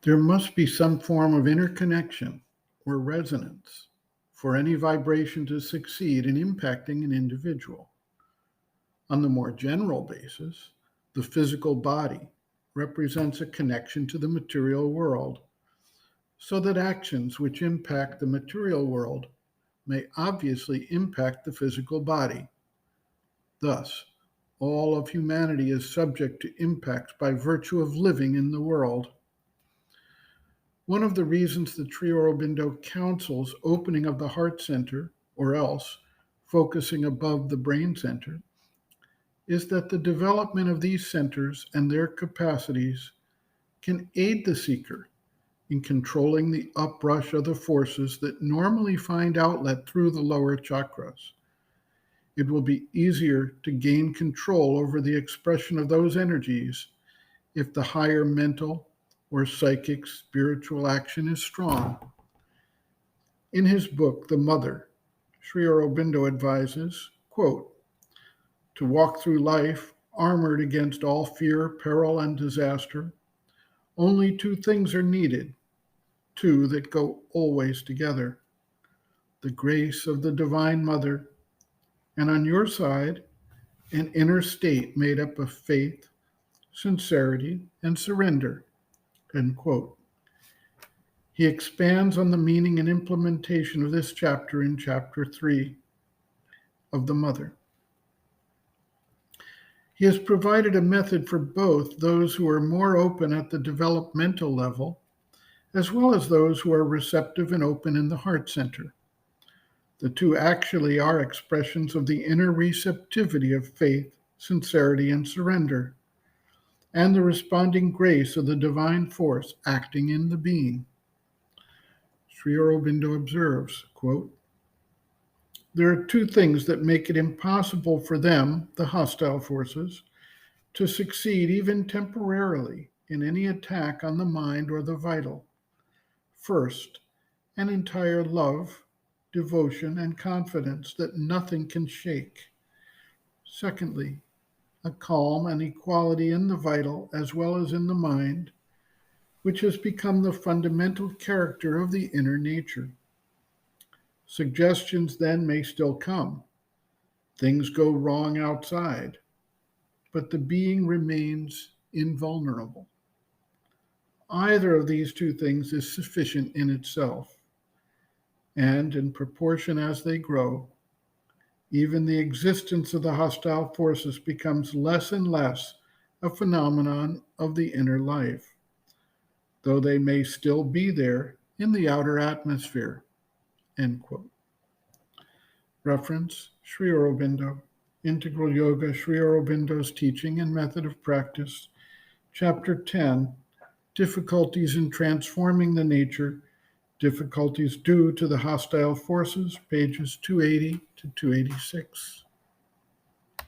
There must be some form of interconnection or resonance for any vibration to succeed in impacting an individual. On the more general basis, the physical body represents a connection to the material world, so that actions which impact the material world may obviously impact the physical body. Thus, all of humanity is subject to impacts by virtue of living in the world. One of the reasons the Sri Aurobindo counsels opening of the heart center, or else focusing above the brain center, is that the development of these centers and their capacities can aid the seeker in controlling the uprush of the forces that normally find outlet through the lower chakras. It will be easier to gain control over the expression of those energies if the higher mental or psychic spiritual action is strong. In his book, The Mother, Sri Aurobindo advises, quote, to walk through life armored against all fear, peril, and disaster, only two things are needed, two that go always together: the grace of the Divine Mother, and on your side, an inner state made up of faith, sincerity, and surrender. End quote. He expands on the meaning and implementation of this chapter in chapter 3 of The Mother. He has provided a method for both those who are more open at the developmental level, as well as those who are receptive and open in the heart center. The two actually are expressions of the inner receptivity of faith, sincerity, and surrender, and the responding grace of the divine force acting in the being. Sri Aurobindo observes, quote, there are two things that make it impossible for them, the hostile forces, to succeed even temporarily in any attack on the mind or the vital. First, an entire love, devotion, and confidence that nothing can shake. Secondly, a calm and equality in the vital as well as in the mind, which has become the fundamental character of the inner nature. Suggestions then may still come. Things go wrong outside, but the being remains invulnerable. Either of these two things is sufficient in itself, and in proportion as they grow, even the existence of the hostile forces becomes less and less a phenomenon of the inner life, though they may still be there in the outer atmosphere. End quote. Reference, Sri Aurobindo, Integral Yoga, Sri Aurobindo's Teaching and Method of Practice, Chapter 10, Difficulties in Transforming the Nature, Difficulties Due to the Hostile Forces, pages 280 to 286.